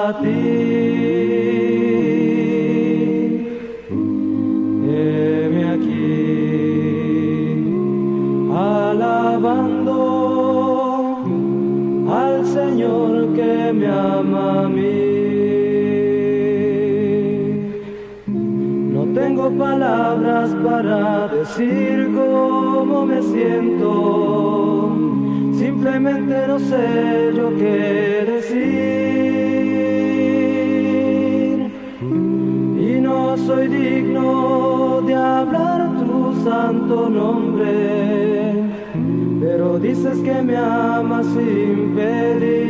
a ti. Heme aquí, alabando al Señor que me ama a mí. No tengo palabras para decir cómo me siento, simplemente no sé yo qué decir, y no soy digno de hablar tu santo nombre, pero dices que me amas sin pedir.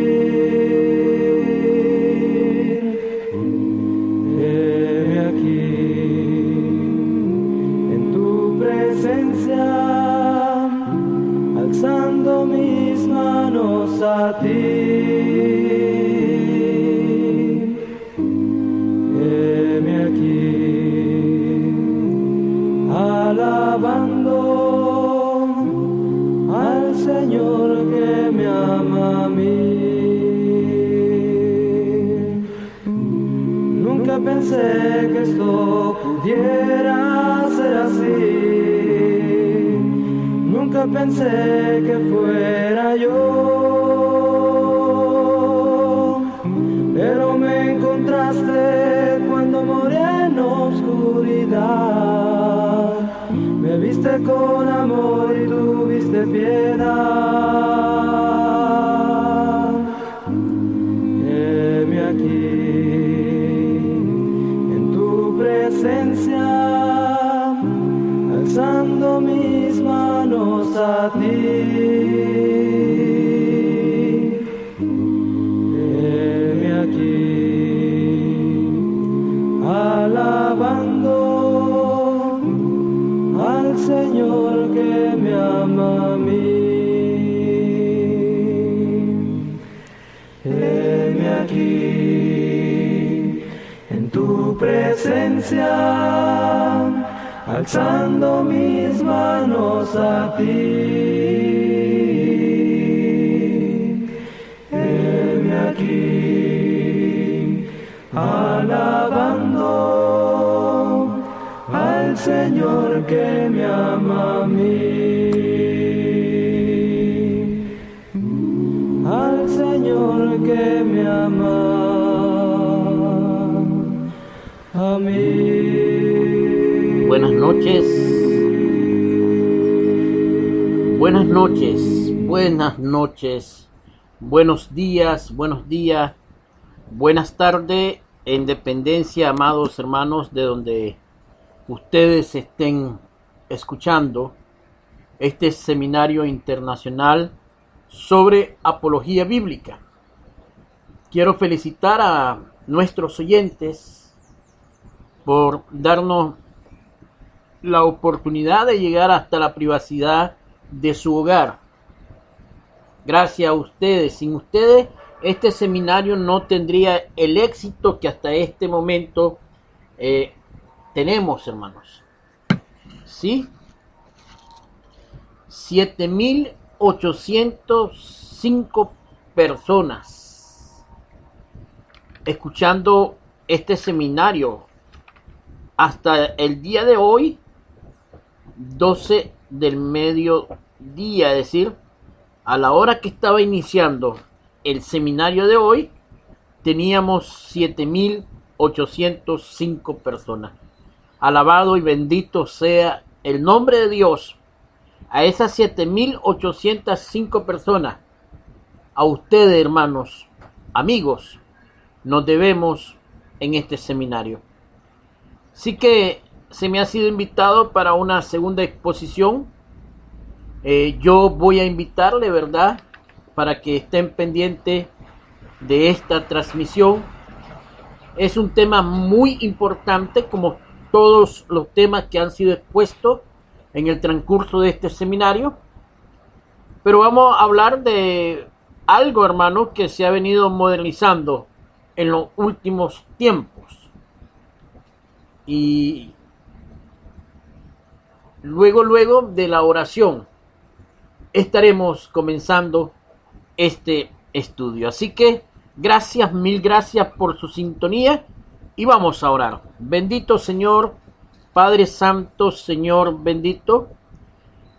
Heme aquí, en tu presencia, alzando mis manos a ti. Heme aquí, alabando al Señor que me ama a mí. Nunca pensé que esto pudiera ser así. Nunca pensé que fuera yo, pero me encontraste cuando morí en oscuridad. Me viste con amor y tuviste piedad. Heme aquí, en tu presencia, alzando mis manos a ti. Heme aquí, alabando al Señor que me ama a mí. Heme aquí, en tu presencia, alzando mis manos a ti. Heme aquí, alabando al Señor que me ama a mí. Al Señor que me ama a mí. Buenas noches, buenas noches, buenas noches, buenos días, buenas tardes, en dependencia, amados hermanos, de donde ustedes estén escuchando este seminario internacional sobre apología bíblica. Quiero felicitar a nuestros oyentes por darnos la oportunidad de llegar hasta la privacidad de su hogar. Gracias a ustedes. Sin ustedes, este seminario no tendría el éxito que hasta este momento tenemos, hermanos. ¿Sí? 7,805 personas escuchando este seminario hasta el día de hoy, 12 del mediodía, es decir, a la hora que estaba iniciando el seminario de hoy, teníamos 7,805 personas. Alabado y bendito sea el nombre de Dios. A esas 7,805 personas, a ustedes, hermanos, amigos, nos debemos en este seminario. Así que se me ha sido invitado para una segunda exposición. Yo voy a invitarle, ¿verdad?, para que estén pendientes de esta transmisión. Es un tema muy importante, como todos los temas que han sido expuestos en el transcurso de este seminario. Pero vamos a hablar de algo, hermano, que se ha venido modernizando en los últimos tiempos. Y luego de la oración estaremos comenzando este estudio. Así que Gracias, mil gracias por su sintonía y vamos a orar. Bendito Señor, Padre Santo, Señor bendito,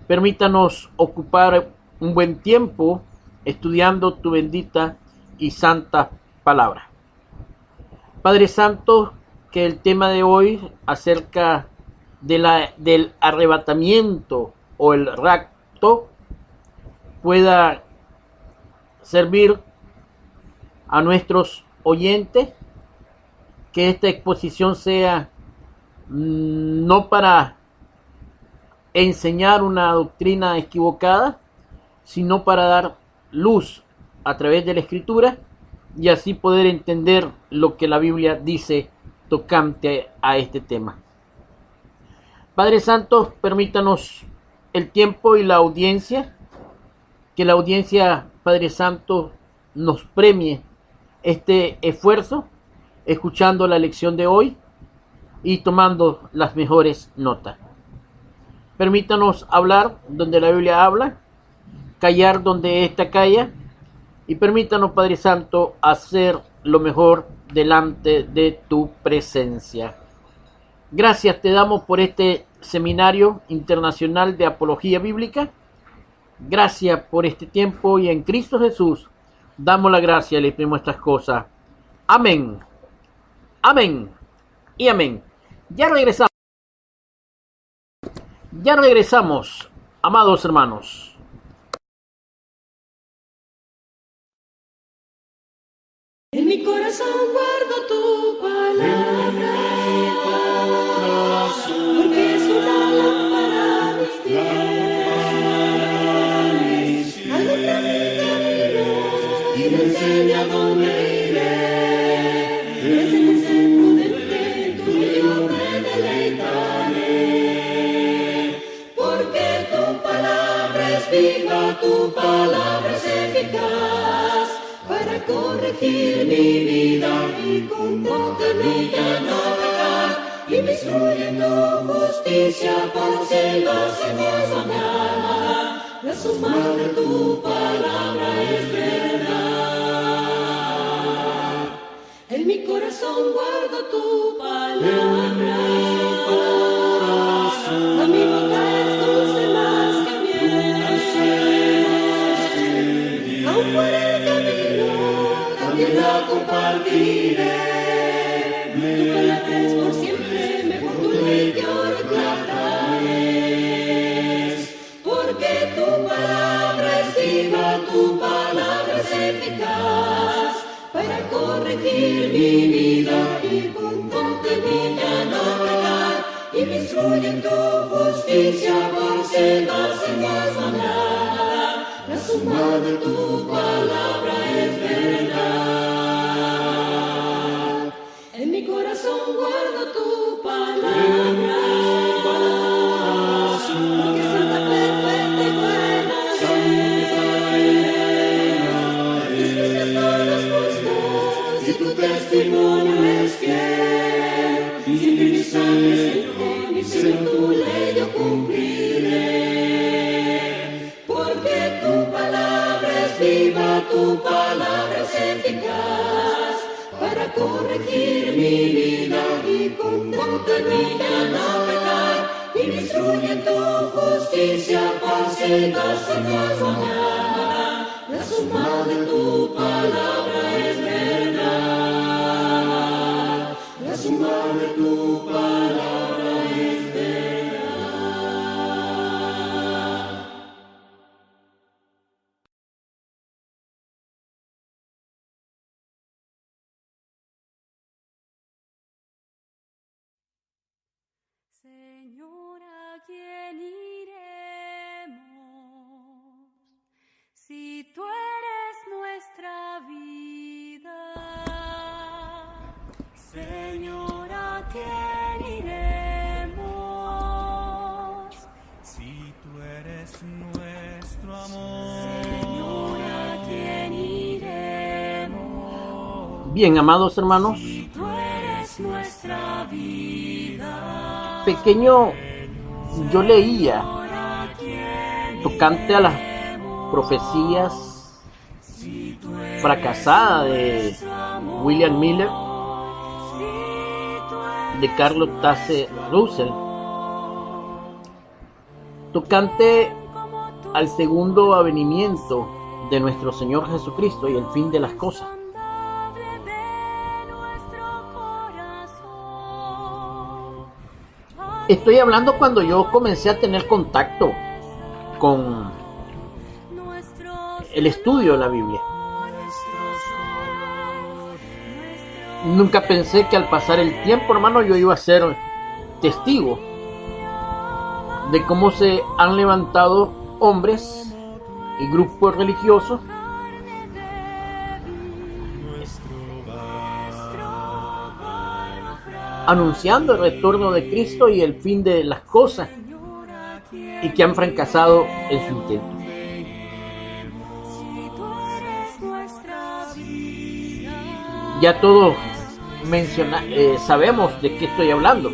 permítanos ocupar un buen tiempo estudiando tu bendita y santa palabra. Padre Santo, que el tema de hoy acerca del arrebatamiento o el rapto pueda servir a nuestros oyentes, que esta exposición sea no para enseñar una doctrina equivocada, sino para dar luz a través de la Escritura y así poder entender lo que la Biblia dice tocante a este tema. Padre Santo, permítanos el tiempo y la audiencia, que la audiencia, Padre Santo, nos premie este esfuerzo, escuchando la lección de hoy y tomando las mejores notas. Permítanos hablar donde la Biblia habla, callar donde ésta calla, y permítanos, Padre Santo, hacer lo mejor delante de tu presencia. Gracias te damos por este seminario internacional de apología bíblica. Gracias por este tiempo y en Cristo Jesús damos la gracia y le pedimos estas cosas. Amén. Amén. Y amén. Ya regresamos, amados hermanos. En mi corazón guardo tu palabra, porque es una lámpara a mis pies, alumbra mi camino y me enseña dónde iré. Eres el ser prudente, tú mismo me deleitaré, porque tu palabra es viva, tu palabra es eficaz, para corregir mi vida y con ella no pecar, y me instruye en tu justicia por sendas mañana. La suma de tu palabra es verdad. En mi corazón guardo tu palabra, a mi boca es dulce más que miel, aún por el camino también la compartiré. Tu palabra es por siempre, mejor tu ley que oro y plata es. Porque tu palabra es viva, tu palabra es eficaz, para corregir mi vida y con ella no pecar, y me instruye en tu justicia por sendas mañana. La suma de tu palabra es verdad. En mi corazón guardo tu palabra, porque santa, perfecta y buena es. Tus juicios todos justos y tu testimonio es fiel. Siempre mi sangre, Señor, tu ley yo cumpliré. Porque tu palabra es viva, tu palabra es eficaz, para corregir mi vida y con ella no pecar, y me instruye en tu justicia por sendas mañana. La suma de tu palabra es verdad. La suma de tu palabra es verdad. Señor, ¿a quién iremos? Si tú eres nuestra vida. Señor, ¿a quién iremos? Si tú eres nuestro amor. Señor, ¿a quién iremos? Bien, amados hermanos, Si tú eres nuestra vida. pequeño yo leía ¿A quién tocante a las profecías fracasada de William Miller, de Carlos Taze Russell, tocante al segundo avenimiento de nuestro Señor Jesucristo y el fin de las cosas. Estoy hablando cuando yo comencé a tener contacto con el estudio de la Biblia. Nunca pensé que al pasar el tiempo, hermano, yo iba a ser testigo de cómo se han levantado hombres y grupos religiosos anunciando el retorno de Cristo y el fin de las cosas, y que han fracasado en su intento. Ya todos sabemos de qué estoy hablando.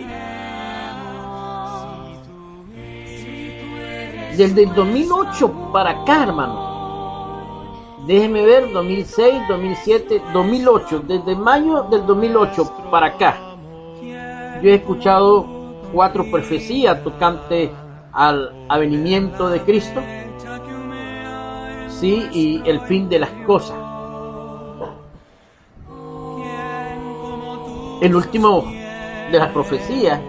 Desde el 2008 para acá, hermano. Déjeme ver, 2006, 2007, 2008. Desde mayo del 2008 para acá, yo he escuchado 4 profecías tocante al avenimiento de Cristo, sí, y el fin de las cosas. El último de las profecías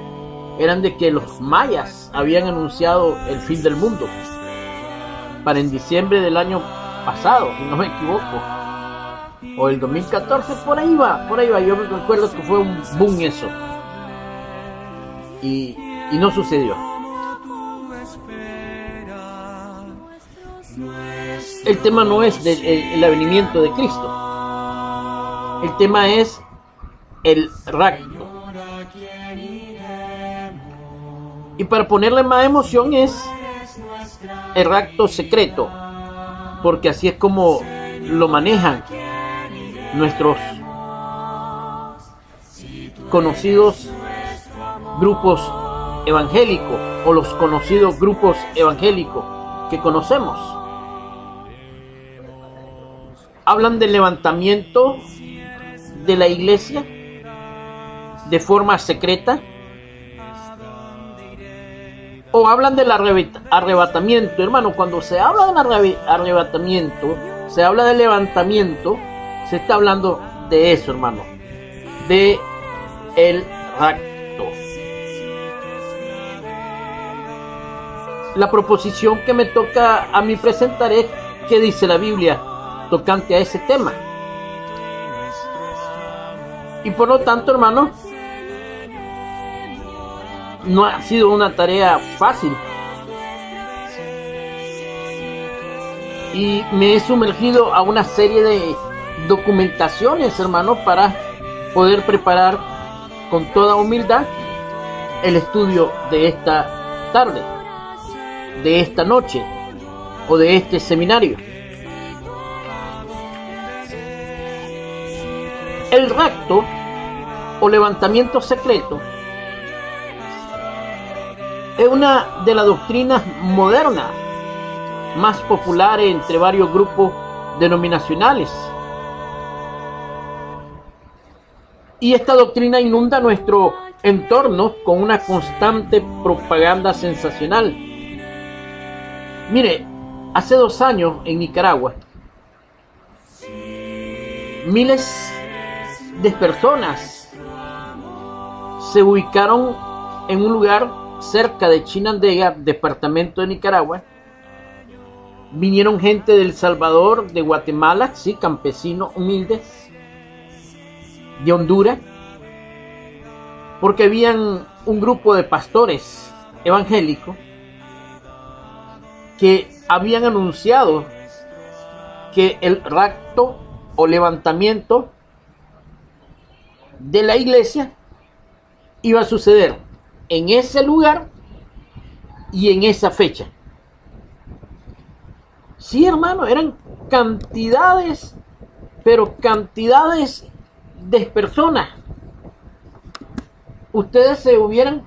eran de que los mayas habían anunciado el fin del mundo para en diciembre del año pasado, si no me equivoco, o el 2014, por ahí va. Yo me recuerdo que fue un boom eso, y no sucedió. El tema no es el avenimiento de Cristo, el tema es el rapto. Y para ponerle más emoción es el rapto secreto, porque así es como lo manejan nuestros conocidos grupos evangélicos, o los conocidos grupos evangélicos que conocemos. Hablan del levantamiento de la iglesia de forma secreta, o hablan del arrebatamiento. Hermano, cuando se habla del arrebatamiento, se habla del levantamiento, se está hablando de eso, hermano, de el rapto. La proposición que me toca a mí presentar es qué dice la Biblia tocante a ese tema. Y por lo tanto, hermano, no ha sido una tarea fácil. Y me he sumergido a una serie de documentaciones, hermano, para poder preparar con toda humildad el estudio de esta tarde, de esta noche o de este seminario. El rapto o levantamiento secreto es una de las doctrinas modernas más populares entre varios grupos denominacionales. Y esta doctrina inunda nuestro entorno con una constante propaganda sensacional. Mire, hace 2 años en Nicaragua, miles de personas se ubicaron en un lugar cerca de Chinandega, departamento de Nicaragua. Vinieron gente de El Salvador, de Guatemala, sí, campesinos humildes, de Honduras, porque habían un grupo de pastores evangélicos que habían anunciado que el rapto o levantamiento de la iglesia iba a suceder en ese lugar y en esa fecha. Sí, hermano, eran cantidades, pero cantidades de personas. Ustedes se hubieran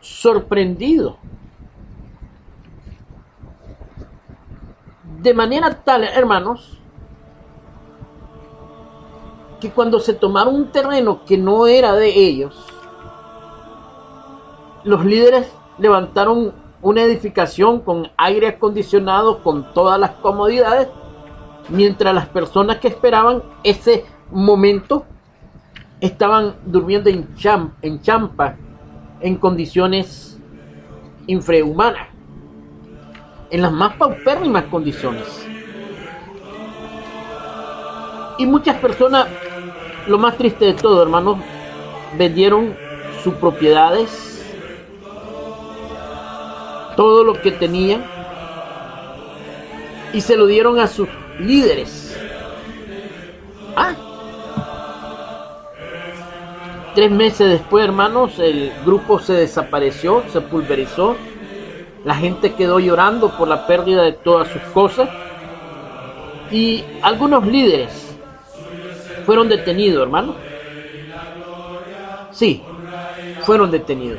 sorprendido. De manera tal, hermanos, que cuando se tomaron un terreno que no era de ellos, los líderes levantaron una edificación con aire acondicionado, con todas las comodidades, mientras las personas que esperaban ese momento estaban durmiendo en champa, en condiciones infrahumanas, en las más paupérrimas condiciones. Y muchas personas, lo más triste de todo, hermanos, vendieron sus propiedades, todo lo que tenían, y se lo dieron a sus líderes. 3 meses después, hermanos, el grupo se desapareció, se pulverizó. La gente quedó llorando por la pérdida de todas sus cosas. Y algunos líderes fueron detenidos, hermanos. Sí, fueron detenidos.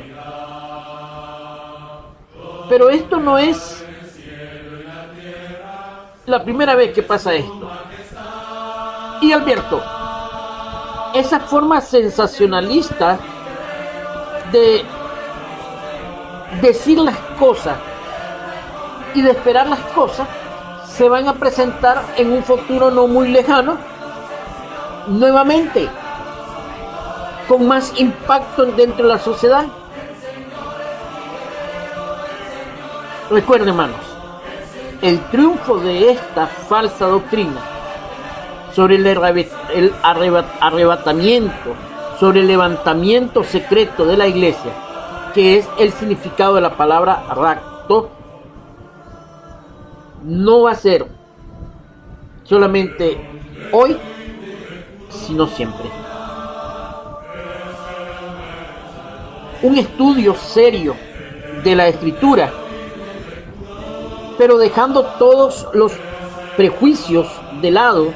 Pero esto no es la primera vez que pasa esto. Y Alberto, esa forma sensacionalista de decir las cosas y de esperar las cosas se van a presentar en un futuro no muy lejano, nuevamente, con más impacto dentro de la sociedad. Recuerden, hermanos, el triunfo de esta falsa doctrina sobre el arrebatamiento, sobre el levantamiento secreto de la iglesia, que es el significado de la palabra rapto, no va a ser solamente hoy, sino siempre. Un estudio serio de la Escritura, pero dejando todos los prejuicios de lado,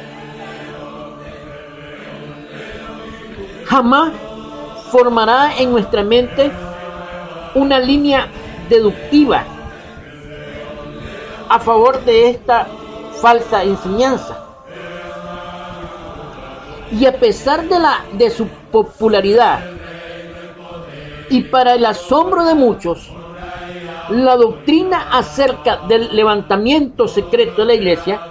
jamás formará en nuestra mente una línea deductiva a favor de esta falsa enseñanza. Y a pesar de su popularidad y para el asombro de muchos, la doctrina acerca del levantamiento secreto de la iglesia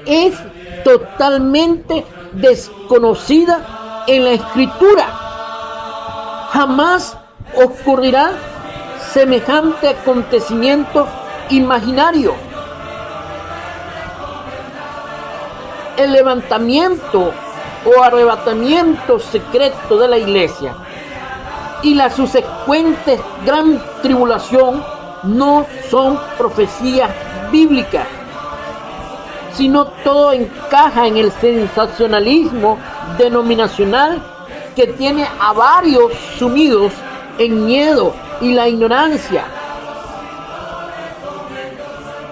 es totalmente desconocida en la Escritura. Jamás ocurrirá semejante acontecimiento imaginario. El levantamiento o arrebatamiento secreto de la iglesia y la subsecuente gran tribulación no son profecías bíblicas, sino todo encaja en el sensacionalismo denominacional que tiene a varios sumidos en miedo y la ignorancia.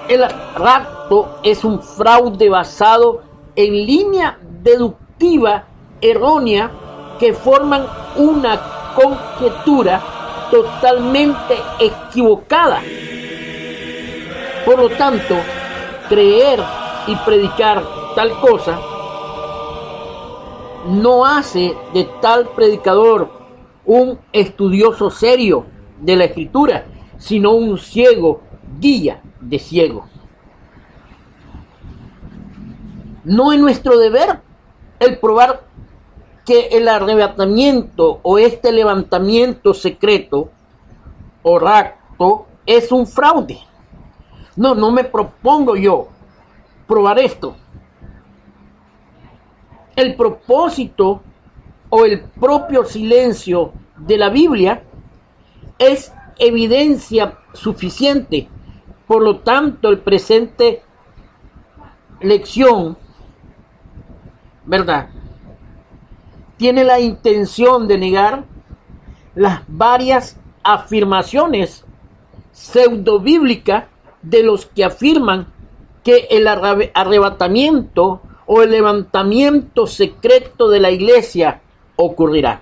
El rapto es un fraude basado en línea deductiva errónea que forman una conjetura totalmente equivocada. Por lo tanto, creer y predicar tal cosa no hace de tal predicador un estudioso serio de la Escritura, sino un ciego guía de ciego. No es nuestro deber el probar que el arrebatamiento o este levantamiento secreto o rapto es un fraude. No me propongo yo probar esto. El propósito o el propio silencio de la Biblia es evidencia suficiente. Por lo tanto, el presente lección, ¿verdad?, tiene la intención de negar las varias afirmaciones pseudobíblicas de los que afirman que el arrebatamiento o el levantamiento secreto de la iglesia ocurrirá.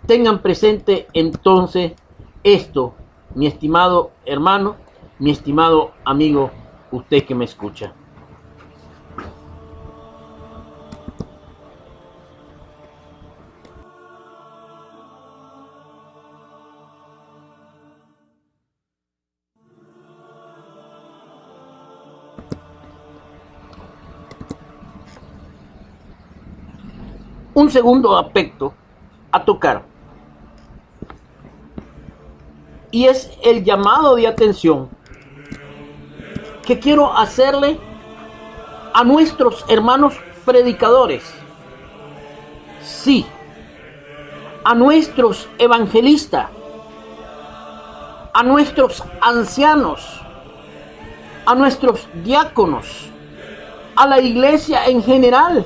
Tengan presente entonces esto, mi estimado hermano, mi estimado amigo, usted que me escucha. un segundo aspecto a tocar. Y es el llamado de atención que quiero hacerle a nuestros hermanos predicadores. Sí, a nuestros evangelistas, a nuestros ancianos, a nuestros diáconos, a la iglesia en general.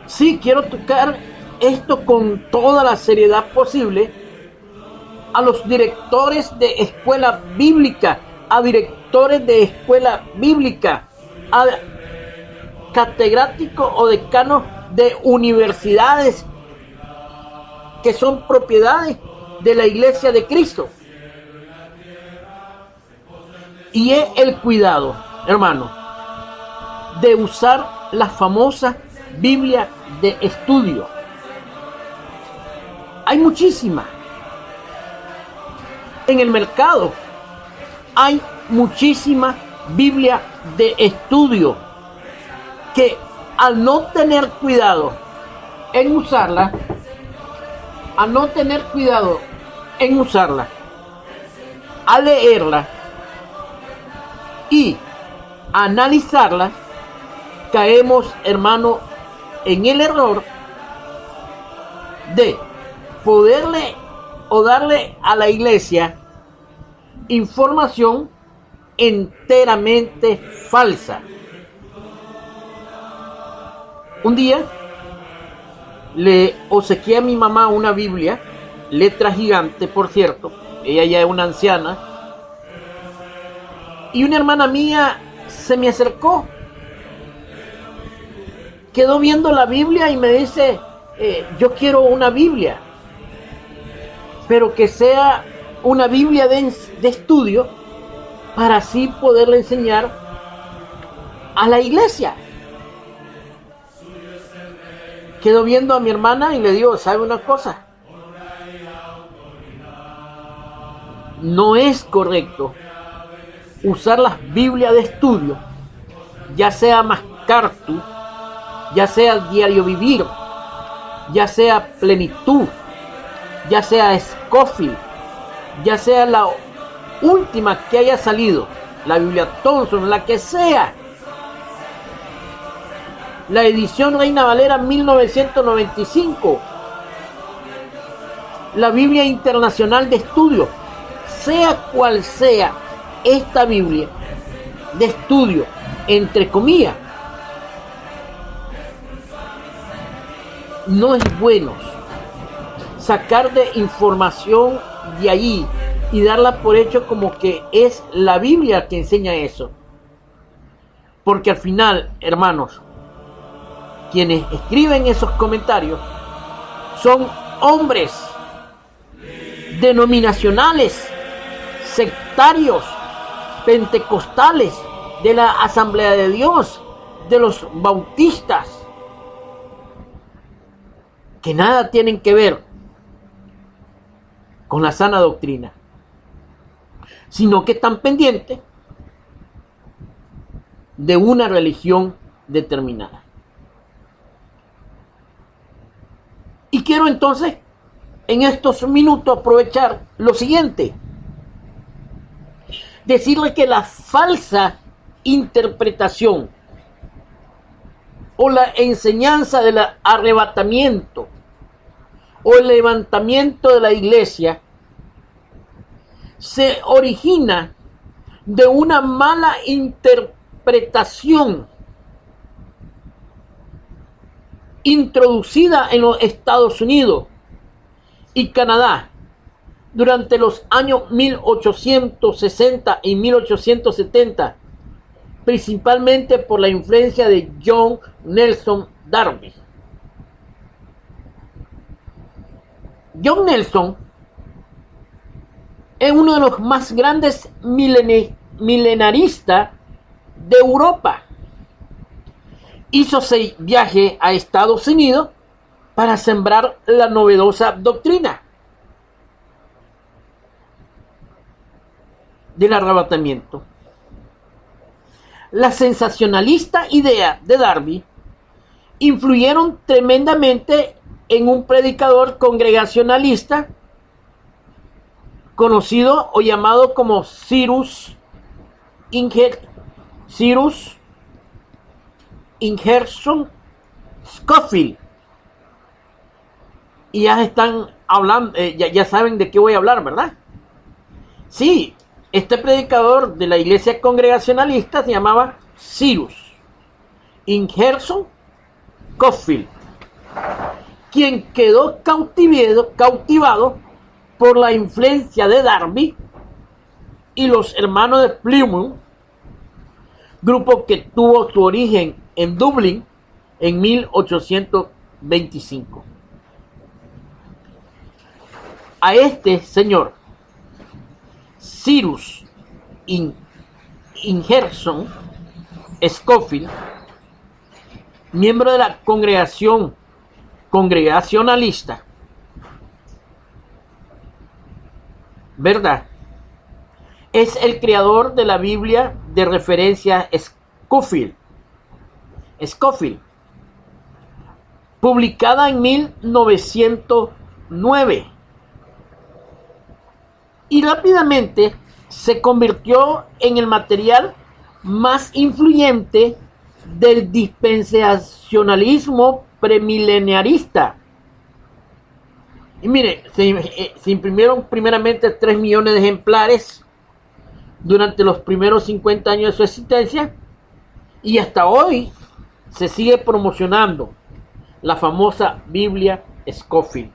Sí, quiero tocar esto con toda la seriedad posible a los directores de escuela bíblica, a directores de escuela bíblica, a catedráticos o decanos de universidades que son propiedades de la Iglesia de Cristo. Y es el cuidado, hermano, de usar la famosa Biblia de estudio. Hay muchísimas. En el mercado hay muchísima Biblia de estudio que al no tener cuidado en usarla, a leerla y analizarla, caemos, hermano, en el error de poderle o darle a la iglesia información enteramente falsa. Un día le obsequié a mi mamá una Biblia, letra gigante, por cierto, ella ya es una anciana, y una hermana mía se me acercó, quedó viendo la Biblia y me dice, yo quiero una Biblia, pero que sea una Biblia de estudio para así poderle enseñar a la iglesia. Quedo viendo a mi hermana y le digo, ¿sabe una cosa? No es correcto usar las Biblias de estudio, ya sea MacArthur, ya sea Diario Vivir, ya sea Plenitud, ya sea Scofield, ya sea la última que haya salido, la Biblia Thompson, la que sea, la edición Reina Valera 1995, la Biblia Internacional de Estudio, sea cual sea esta Biblia de estudio, entre comillas, no es bueno sacar de información de allí y darla por hecho como que es la Biblia que enseña eso. Porque al final, hermanos, quienes escriben esos comentarios son hombres denominacionales, sectarios, pentecostales, de la Asamblea de Dios, de los bautistas, que nada tienen que ver con la sana doctrina, sino que están pendientes de una religión determinada. Y quiero entonces en estos minutos aprovechar lo siguiente: decirle que la falsa interpretación o la enseñanza del arrebatamiento o el levantamiento de la iglesia se origina de una mala interpretación introducida en los Estados Unidos y Canadá durante los años 1860 y 1870, principalmente por la influencia de John Nelson Darby. John Nelson es uno de los más grandes milenaristas de Europa. Hizo 6 viajes a Estados Unidos para sembrar la novedosa doctrina del arrebatamiento. La sensacionalista idea de Darby influyeron tremendamente en un predicador congregacionalista conocido o llamado como Cyrus Ingerson Scofield. Y ya están hablando, ya saben de qué voy a hablar, ¿verdad? Sí, este predicador de la iglesia congregacionalista se llamaba Cyrus Ingerson Scofield, quien quedó cautivado por la influencia de Darby y los hermanos de Plymouth, grupo que tuvo su origen en Dublín en 1825. A este señor, Cyrus Ingerson Scofield, miembro de la congregacionalista, ¿verdad? Es el creador de la Biblia de referencia Scofield, publicada en 1909, y rápidamente se convirtió en el material más influyente del dispensacionalismo premileniarista. Y mire, se imprimieron primeramente 3 millones de ejemplares durante los primeros 50 años de su existencia, y hasta hoy se sigue promocionando la famosa Biblia Scofield.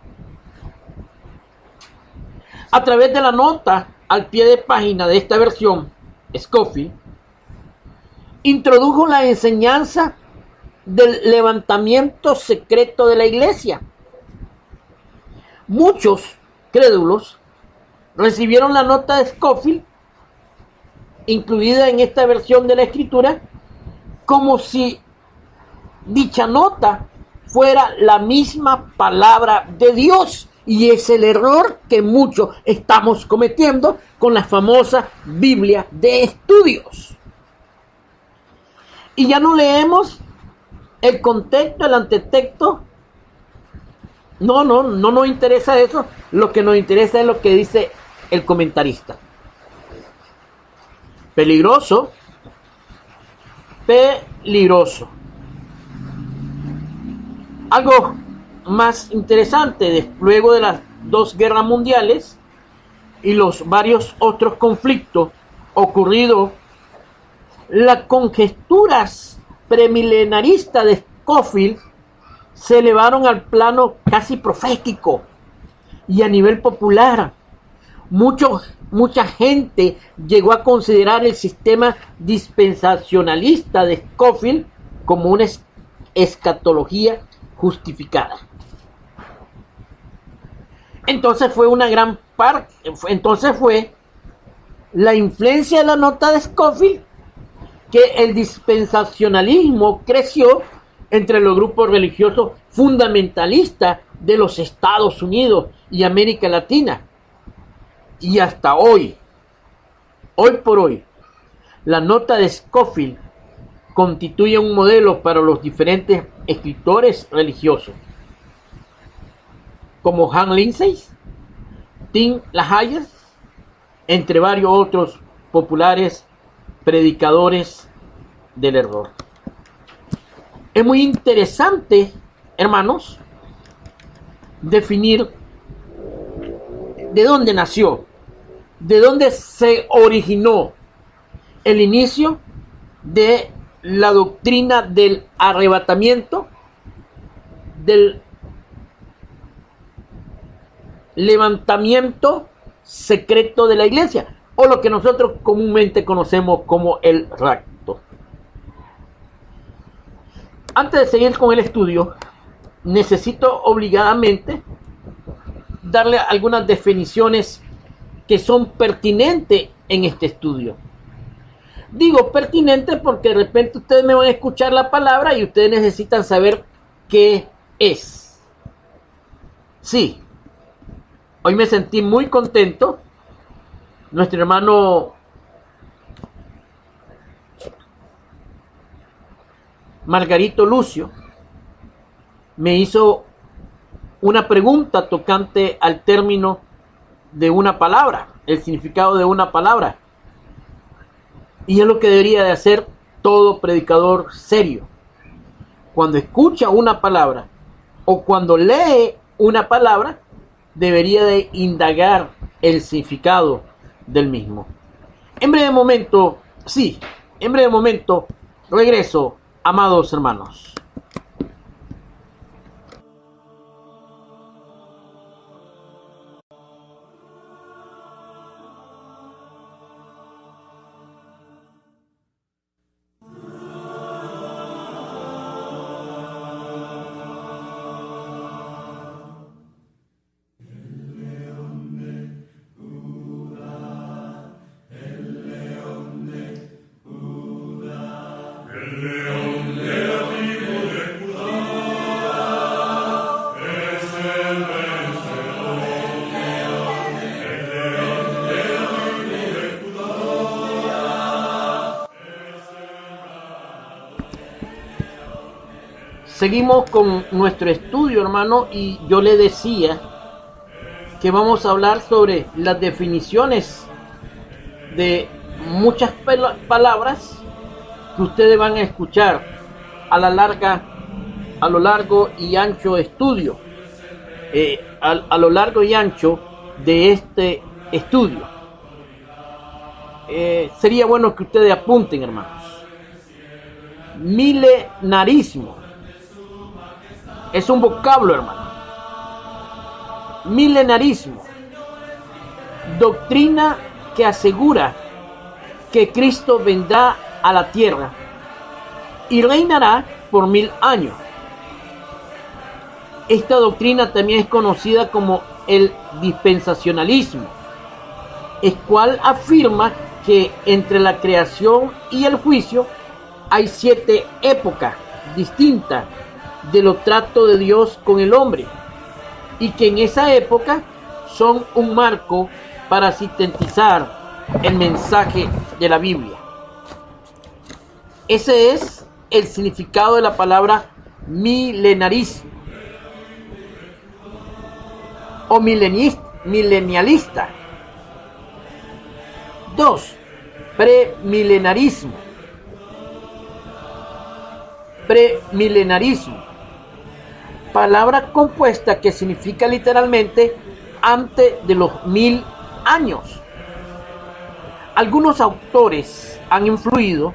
A través de la nota al pie de página de esta versión, Scofield introdujo la enseñanza del levantamiento secreto de la iglesia. Muchos crédulos recibieron la nota de Scofield, incluida en esta versión de la escritura, como si dicha nota fuera la misma palabra de Dios. Y es el error que muchos estamos cometiendo con la famosa Biblia de estudios. Y ya no leemos el contexto, el antetexto. No nos interesa eso. Lo que nos interesa es lo que dice el comentarista. Peligroso. Algo más interesante, luego de las 2 guerras mundiales y los varios otros conflictos ocurridos, las conjeturas premilenaristas de Scofield se elevaron al plano casi profético y a nivel popular. Mucha gente llegó a considerar el sistema dispensacionalista de Scofield como una escatología justificada. Entonces fue la influencia de la nota de Scofield que el dispensacionalismo creció entre los grupos religiosos fundamentalistas de los Estados Unidos y América Latina. Y hasta hoy por hoy, la nota de Scofield constituye un modelo para los diferentes escritores religiosos, como Hans Lindsay, Tim LaHaye, entre varios otros populares predicadores del error. Es muy interesante, hermanos, definir de dónde nació, de dónde se originó el inicio de la doctrina del arrebatamiento, del levantamiento secreto de la iglesia, o lo que nosotros comúnmente conocemos como el rapto. Antes de seguir con el estudio, necesito obligadamente darle algunas definiciones que son pertinentes en este estudio. Digo pertinente porque de repente ustedes me van a escuchar la palabra y ustedes necesitan saber qué es. Sí, hoy me sentí muy contento. Nuestro hermano Margarito Lucio me hizo una pregunta tocante al término de una palabra, el significado de una palabra. Y es lo que debería de hacer todo predicador serio. Cuando escucha una palabra o cuando lee una palabra, debería de indagar el significado del mismo. En breve momento, regreso, amados hermanos. Seguimos con nuestro estudio, hermano, y yo le decía que vamos a hablar sobre las definiciones de muchas palabras que ustedes van a escuchar a lo largo y ancho estudio, a lo largo y ancho de este estudio. Sería bueno que ustedes apunten, hermanos. Milenarismo es un vocablo, hermano. Milenarismo, doctrina que asegura que Cristo vendrá a la tierra y reinará por 1000 años. Esta doctrina también es conocida como el dispensacionalismo, el cual afirma que entre la creación y el juicio hay 7 épocas distintas de los tratos de Dios con el hombre, y que en esa época son un marco para sintetizar el mensaje de la Biblia. Ese es el significado de la palabra milenarismo o milenialista. 2. Premilenarismo. Premilenarismo, palabra compuesta que significa literalmente antes de los 1000 años. Algunos autores han influido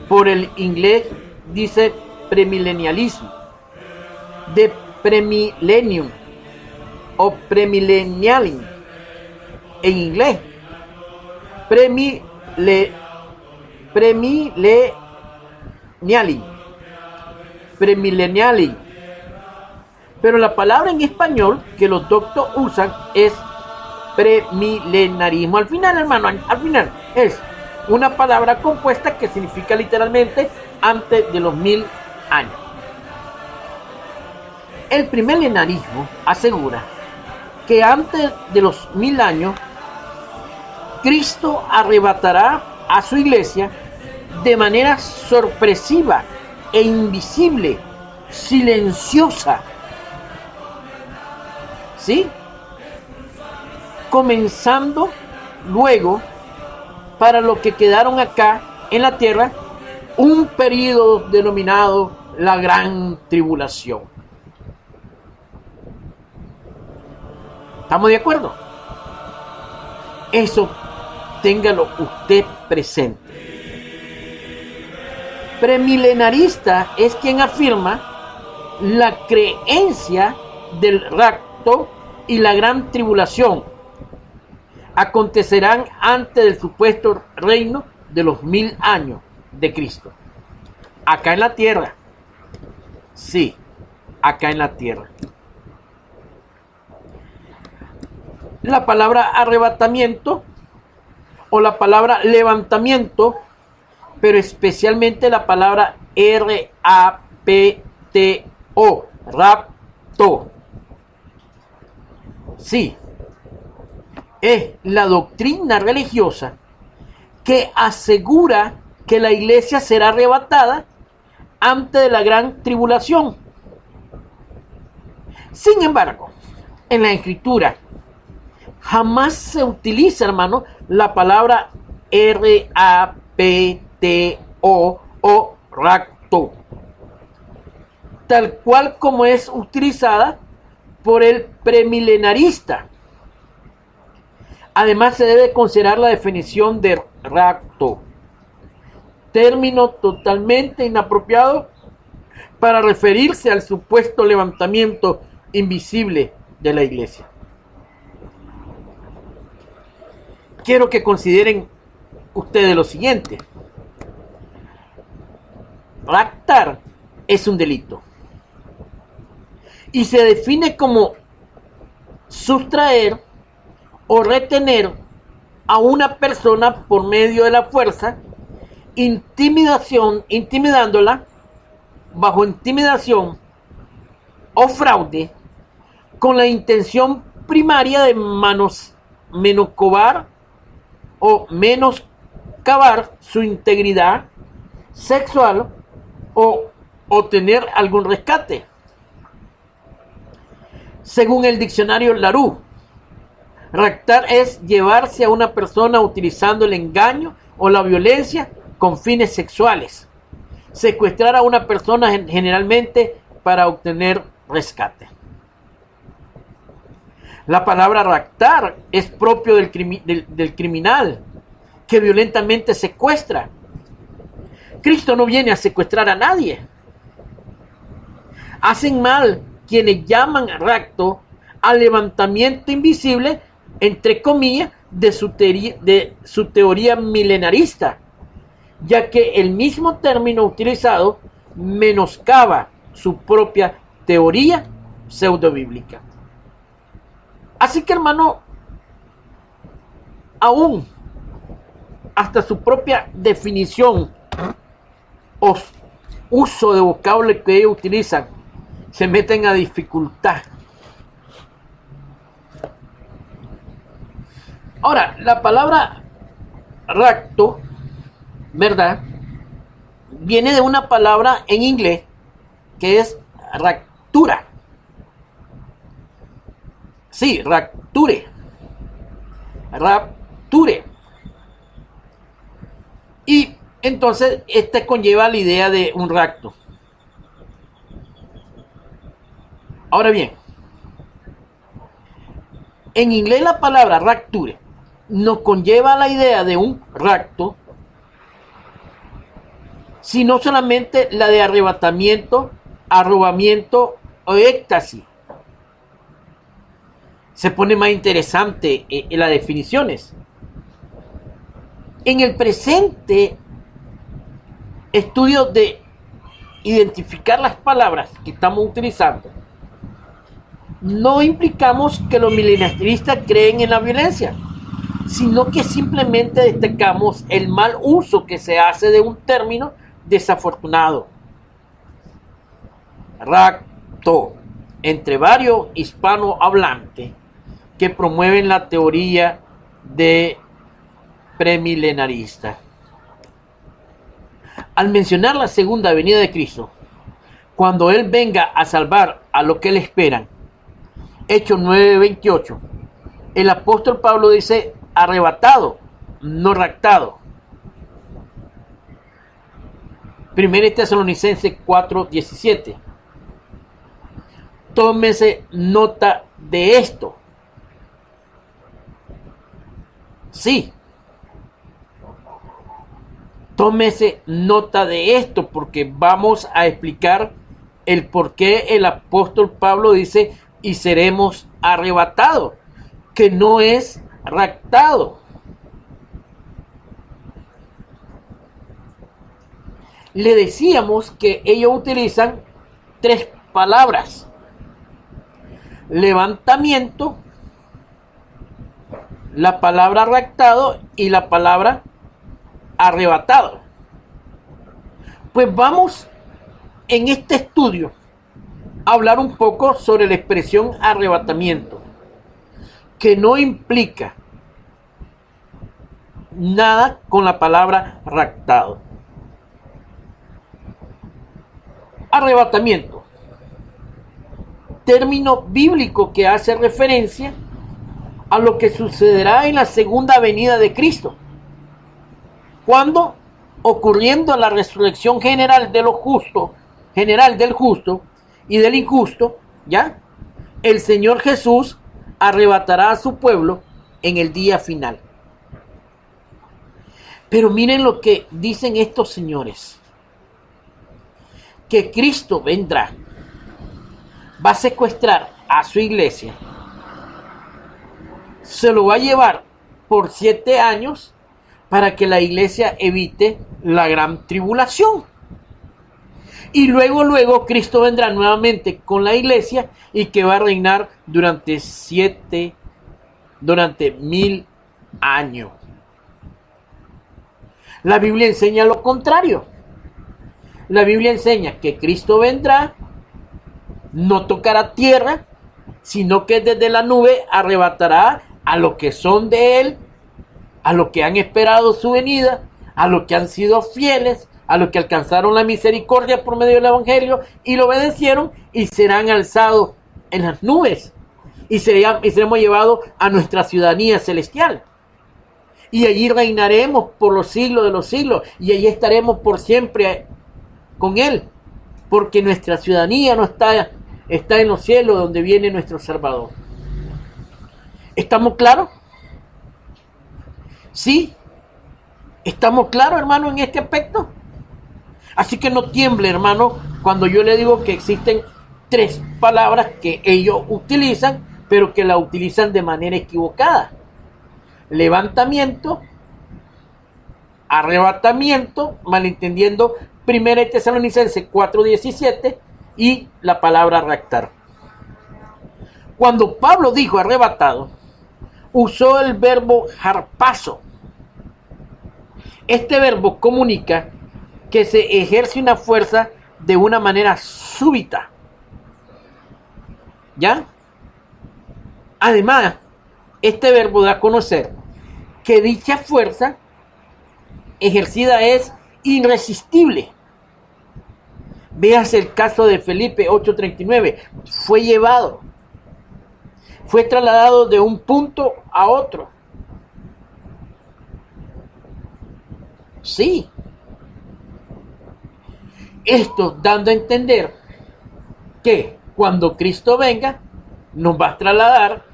por el inglés, dice premilenialismo, de premillennium o premillennialing en inglés, premillennialing. Pero la palabra en español que los doctores usan es premilenarismo. Al final, hermano, es una palabra compuesta que significa literalmente antes de los 1000 años. El premilenarismo asegura que antes de los 1000 años Cristo arrebatará a su iglesia de manera sorpresiva e invisible, silenciosa. ¿Sí? Comenzando luego, para los que quedaron acá en la tierra, un periodo denominado la Gran Tribulación. ¿Estamos de acuerdo? Eso téngalo usted presente. Premilenarista es quien afirma la creencia del rapto y la gran tribulación acontecerán antes del supuesto reino de los 1000 años de Cristo. Acá en la tierra. Sí, acá en la tierra. La palabra arrebatamiento o la palabra levantamiento, pero especialmente la palabra R-A-P-T-O, rapto. Sí, es la doctrina religiosa que asegura que la iglesia será arrebatada antes de la gran tribulación. Sin embargo, en la escritura jamás se utiliza, hermano, la palabra rapto o rapto, tal cual como es utilizada por el premilenarista. Además, se debe considerar la definición de rapto, término totalmente inapropiado para referirse al supuesto levantamiento invisible de la iglesia. Quiero que consideren ustedes lo siguiente. Raptar es un delito y se define como sustraer o retener a una persona por medio de la fuerza, intimidándola, bajo intimidación o fraude, con la intención primaria de menoscabar su integridad sexual o obtener algún rescate. Según el diccionario Larousse, raptar es llevarse a una persona utilizando el engaño o la violencia con fines sexuales. Secuestrar a una persona generalmente para obtener rescate. La palabra raptar es propio del criminal que violentamente secuestra. Cristo no viene a secuestrar a nadie. Hacen mal quienes llaman rapto al levantamiento invisible, entre comillas, de su teoría milenarista, ya que el mismo término utilizado menoscaba su propia teoría pseudobíblica. Así que, hermano, aún hasta su propia definición o uso de vocabulario que ellos utilizan se meten a dificultad. Ahora, la palabra rapto, ¿verdad?, viene de una palabra en inglés que es raptura. Sí, rapture. Rapture. Y entonces este conlleva la idea de un rapto. Ahora bien, en inglés la palabra rapture no conlleva la idea de un rapto, sino solamente la de arrebatamiento, arrobamiento o éxtasis. Se pone más interesante en las definiciones. En el presente estudio de identificar las palabras que estamos utilizando, no implicamos que los milenaristas creen en la violencia, sino que simplemente destacamos el mal uso que se hace de un término desafortunado. Rapto, entre varios hispanohablantes que promueven la teoría de premilenarista. Al mencionar la segunda venida de Cristo, cuando Él venga a salvar a los que le esperan, Hechos 9:28, el apóstol Pablo dice arrebatado, no raptado. 1 Tesalonicenses 4:17. Tómese nota de esto. Sí. Tómese nota de esto porque vamos a explicar el por qué el apóstol Pablo dice y seremos arrebatados, que no es raptado. Le decíamos que ellos utilizan tres palabras: levantamiento, la palabra raptado y la palabra arrebatado. Pues vamos en este estudio a hablar un poco sobre la expresión arrebatamiento, que no implica nada con la palabra raptado. Arrebatamiento término bíblico que hace referencia a lo que sucederá en la segunda venida de Cristo, cuando, ocurriendo la resurrección general de los justos, general del justo y del injusto, ¿ya? El Señor Jesús arrebatará a su pueblo en el día final. Pero miren lo que dicen estos señores: que Cristo vendrá, va a secuestrar a su iglesia, se lo va a llevar por 7 años para que la iglesia evite la gran tribulación. Y luego Cristo vendrá nuevamente con la iglesia y que va a reinar durante 1000 años. La Biblia enseña lo contrario. La Biblia enseña que Cristo vendrá, no tocará tierra, sino que desde la nube arrebatará a los que son de él, a los que han esperado su venida, a los que han sido fieles, a los que alcanzaron la misericordia por medio del evangelio y lo obedecieron, y serán alzados en las nubes y seremos llevados a nuestra ciudadanía celestial. Y allí reinaremos por los siglos de los siglos, y allí estaremos por siempre con él, porque nuestra ciudadanía no está en los cielos, donde viene nuestro Salvador. ¿Estamos claros? ¿Sí? ¿Estamos claros, hermano, en este aspecto? Así que no tiemble, hermano, cuando yo le digo que existen 3 palabras que ellos utilizan, pero que la utilizan de manera equivocada: levantamiento, arrebatamiento, malentendiendo 1 Tesalonicenses 4:17, y la palabra raptar. Cuando Pablo dijo arrebatado, usó el verbo harpazo. Este verbo comunica que se ejerce una fuerza de una manera súbita, ¿ya? Además, este verbo da a conocer que dicha fuerza ejercida es irresistible. Veas el caso de Felipe 8:39. Fue llevado, fue trasladado de un punto a otro. Sí. Esto dando a entender que cuando Cristo venga, nos va a trasladar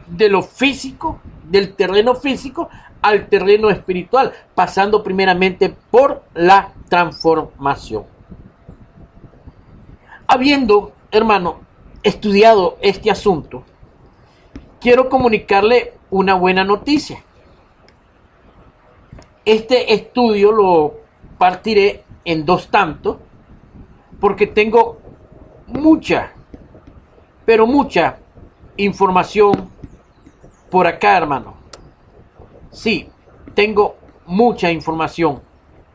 de lo físico, del terreno físico, al terreno espiritual, pasando primeramente por la transformación. Habiendo, hermano, estudiado este asunto, quiero comunicarle una buena noticia. Este estudio lo partiré en 2 tantos, porque tengo mucha, pero mucha información por acá, hermano. Sí, tengo mucha información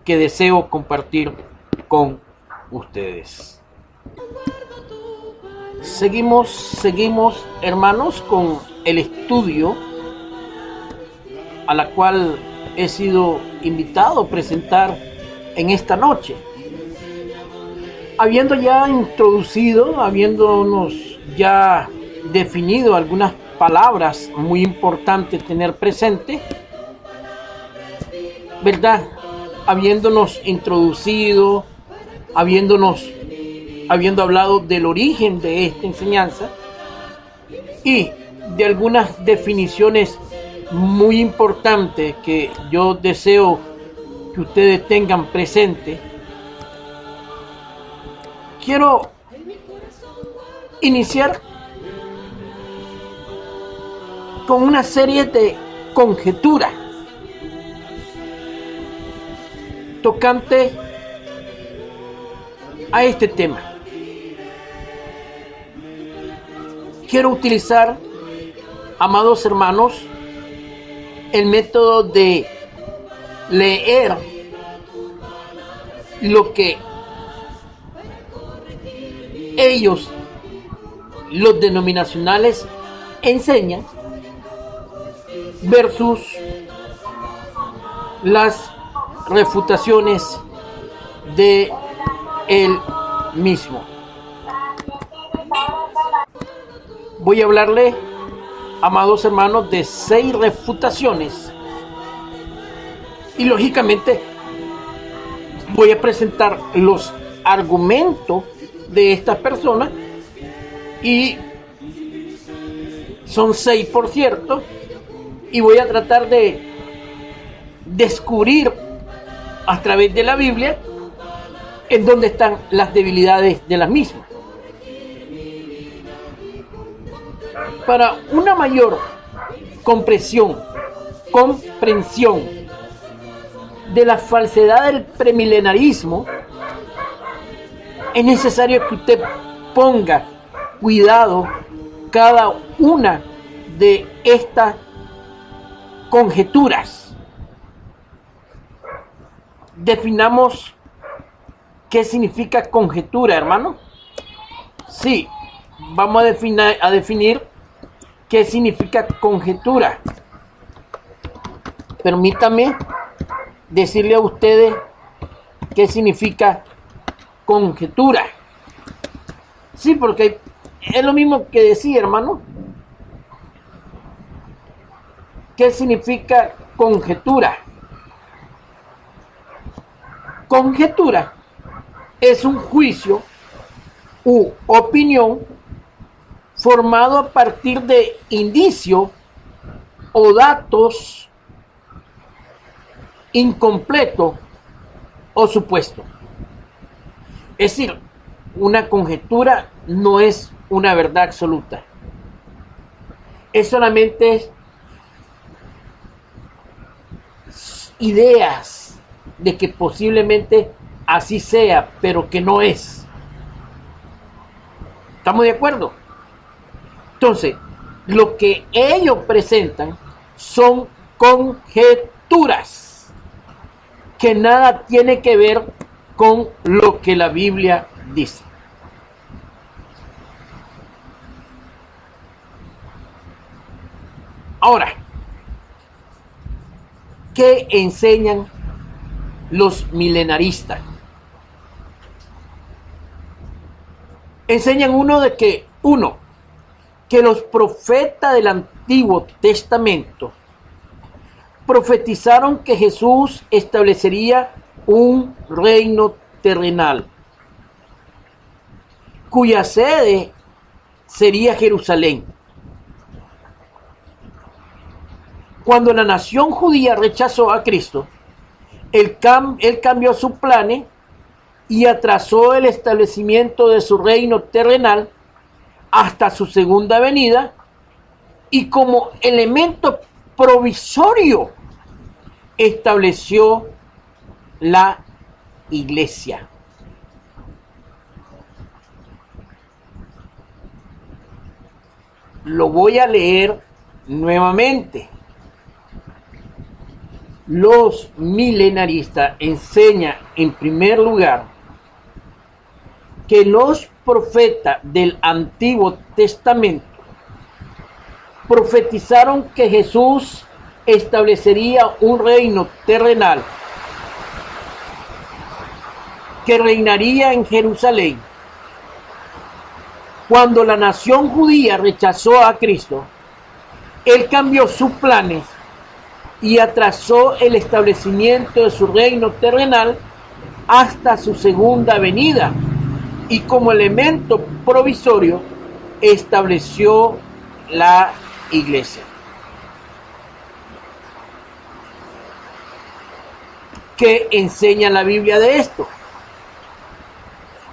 que deseo compartir con ustedes. Seguimos, hermanos, con el estudio a la cual he sido invitado a presentar en esta noche. Habiendo ya introducido, habiéndonos ya definido algunas palabras muy importantes tener presente, ¿verdad? Habiéndonos introducido, habiendo hablado del origen de esta enseñanza y de algunas definiciones muy importantes que yo deseo que ustedes tengan presente, quiero iniciar con una serie de conjeturas tocante a este tema. Quiero utilizar, amados hermanos, el método de leer lo que ellos, los denominacionales, enseñan versus las refutaciones de él mismo. voy a hablarle, amados hermanos, de 6 refutaciones. Y lógicamente voy a presentar los argumentos de estas personas. Y son 6, por cierto. Y voy a tratar de descubrir a través de la Biblia en dónde están las debilidades de las mismas. Para una mayor comprensión de la falsedad del premilenarismo, es necesario que usted ponga cuidado cada una de estas conjeturas. Definamos qué significa conjetura, hermano. Sí, vamos a definir qué significa conjetura. Permítame decirle a ustedes qué significa conjetura. Sí, porque es lo mismo que decir, hermano. ¿Qué significa conjetura? Conjetura es un juicio u opinión formado a partir de indicios o datos incompletos o supuestos. Es decir, una conjetura no es una verdad absoluta. Es solamente ideas de que posiblemente así sea, pero que no es. ¿Estamos de acuerdo? Entonces, lo que ellos presentan son conjeturas que nada tiene que ver con lo que la Biblia dice. Ahora, ¿qué enseñan los milenaristas? Enseñan que los profetas del Antiguo Testamento profetizaron que Jesús establecería un reino terrenal, cuya sede sería Jerusalén. Cuando la nación judía rechazó a Cristo, él cambió sus planes y atrasó el establecimiento de su reino terrenal hasta su segunda venida, y como elemento provisorio estableció la iglesia. Lo voy a leer nuevamente. Los milenaristas enseñan en primer lugar que los profetas del Antiguo Testamento profetizaron que Jesús establecería un reino terrenal que reinaría en Jerusalén. Cuando la nación judía rechazó a Cristo, él cambió sus planes y atrasó el establecimiento de su reino terrenal hasta su segunda venida, y como elemento provisorio estableció la iglesia. ¿Qué enseña la Biblia de esto?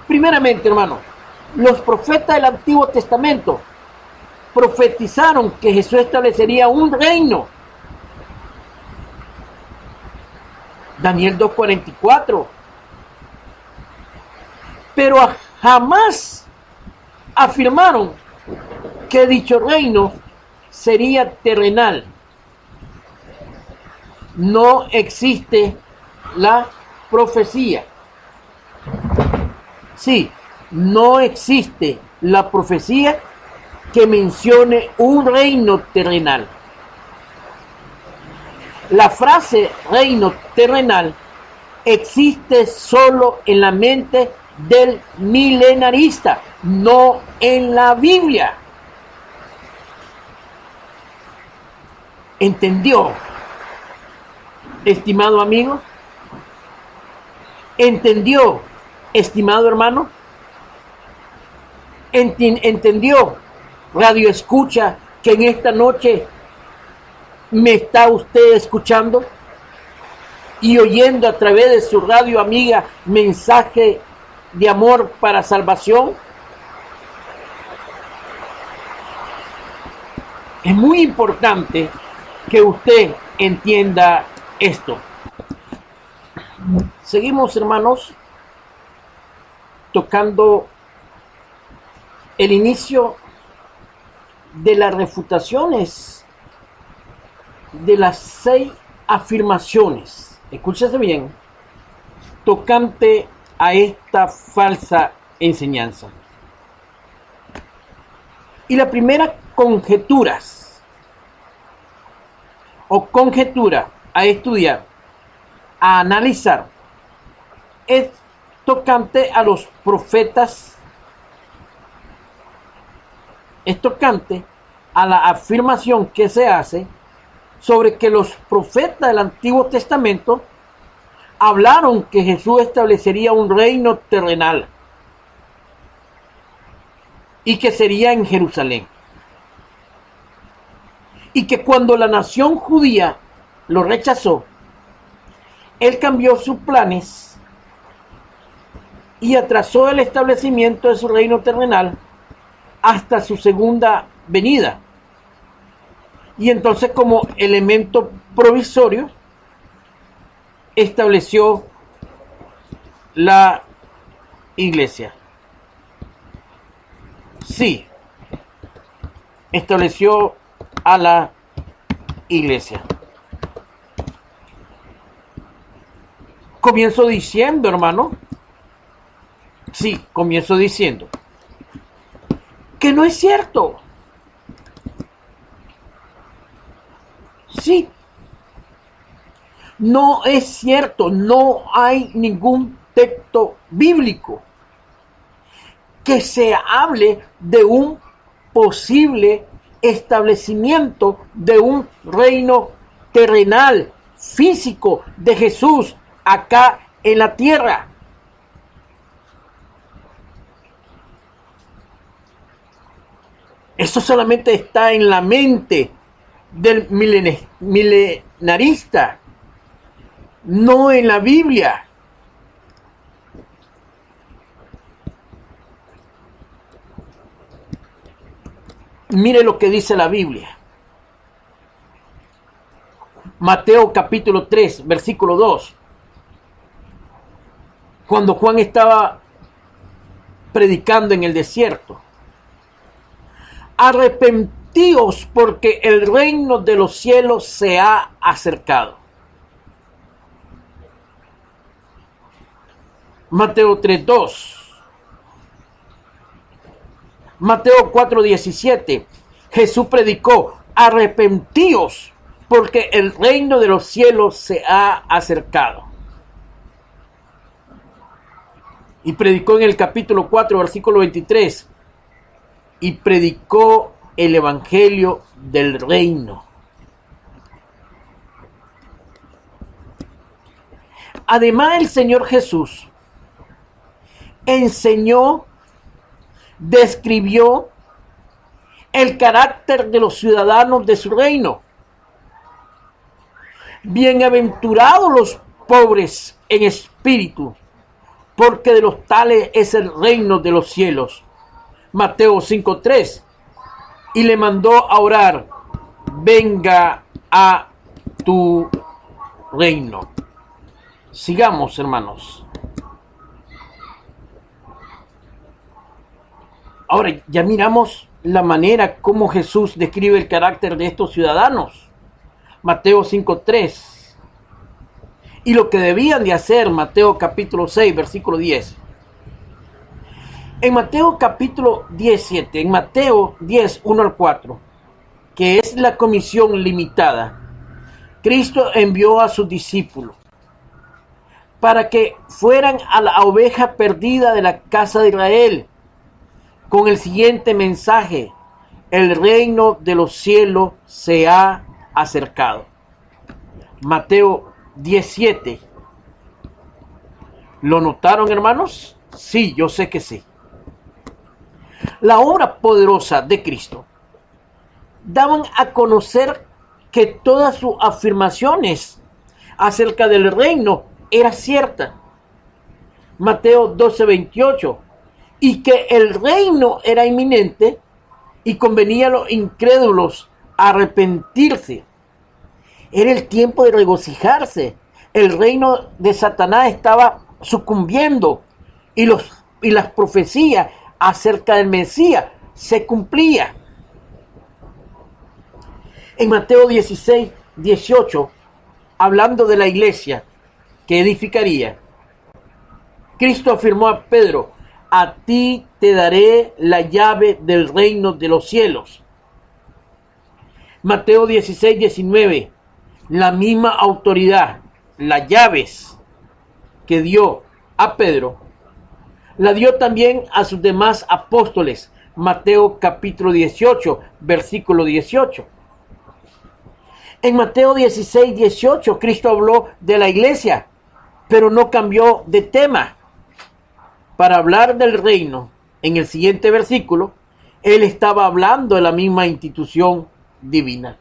Primeramente, hermano, los profetas del Antiguo Testamento profetizaron que Jesús establecería un reino. Daniel 2:44. Pero jamás afirmaron que dicho reino sería terrenal. No existe la profecía. Sí, no existe la profecía que mencione un reino terrenal. La frase reino terrenal existe solo en la mente del milenarista, no en la Biblia. ¿Entendió, estimado amigo? ¿Entendió, estimado hermano? ¿Entendió, radio escucha, que en esta noche me está usted escuchando y oyendo a través de su radio amiga mensaje de amor para salvación? Es muy importante que usted entienda esto. Seguimos, hermanos, tocando el inicio de las refutaciones de las 6 afirmaciones, escúchese bien, tocante a esta falsa enseñanza. Y la primera conjetura a estudiar, a analizar, es tocante a los profetas, es tocante a la afirmación que se hace sobre que los profetas del Antiguo Testamento hablaron que Jesús establecería un reino terrenal y que sería en Jerusalén. Y que cuando la nación judía lo rechazó, él cambió sus planes y atrasó el establecimiento de su reino terrenal hasta su segunda venida. Y entonces, como elemento provisorio, estableció la iglesia. Sí, estableció a la iglesia. Comienzo diciendo, hermano, comienzo diciendo que no es cierto. Sí, no es cierto, no hay ningún texto bíblico que se hable de un posible establecimiento de un reino terrenal, físico de Jesús acá en la tierra. Eso solamente está en la mente del milenarista, no en la Biblia. Mire lo que dice la Biblia. Mateo capítulo 3, versículo 2. Cuando Juan estaba predicando en el desierto. Arrepentíos porque el reino de los cielos se ha acercado. Mateo 3:2. Mateo 4:17. Jesús predicó: arrepentíos porque el reino de los cielos se ha acercado. Y predicó en el capítulo 4, versículo 23. Y predicó el evangelio del reino. Además, el Señor Jesús enseñó, describió el carácter de los ciudadanos de su reino. Bienaventurados los pobres en espíritu, porque de los tales es el reino de los cielos. Mateo 5:3. Y le mandó a orar: venga a tu reino. Sigamos, hermanos. Ahora ya miramos la manera como Jesús describe el carácter de estos ciudadanos. Mateo 5:3. Y lo que debían de hacer, Mateo capítulo 6, versículo 10. En Mateo capítulo 17, en Mateo 10, 1 al 4, que es la comisión limitada, Cristo envió a sus discípulos para que fueran a la oveja perdida de la casa de Israel, con el siguiente mensaje: el reino de los cielos se ha acercado. Mateo 17. ¿Lo notaron, hermanos? Sí, yo sé que sí. La obra poderosa de Cristo daban a conocer que todas sus afirmaciones acerca del reino era cierta. Mateo 12:28. Y que el reino era inminente y convenía a los incrédulos arrepentirse. Era el tiempo de regocijarse. El reino de Satanás estaba sucumbiendo y las profecías acerca del Mesías se cumplían. En Mateo 16:18, hablando de la iglesia que edificaría, Cristo afirmó a Pedro: a ti te daré la llave del reino de los cielos. Mateo 16:19, la misma autoridad, las llaves que dio a Pedro, la dio también a sus demás apóstoles. Mateo capítulo 18, versículo 18. En Mateo 16:18, Cristo habló de la iglesia, pero no cambió de tema. Para hablar del reino, en el siguiente versículo, él estaba hablando de la misma institución divina.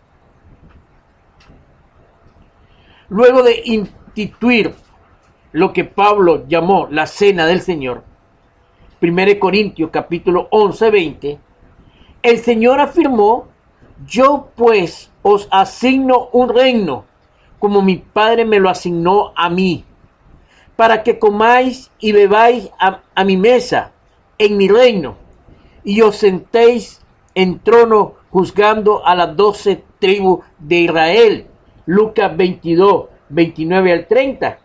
Luego de instituir lo que Pablo llamó la cena del Señor, 1 Corintios capítulo 11:20, el Señor afirmó: yo pues os asigno un reino, como mi Padre me lo asignó a mí, para que comáis y bebáis a mi mesa en mi reino, y os sentéis en trono juzgando a las 12 tribus de Israel. Lucas 22, 29 al 30.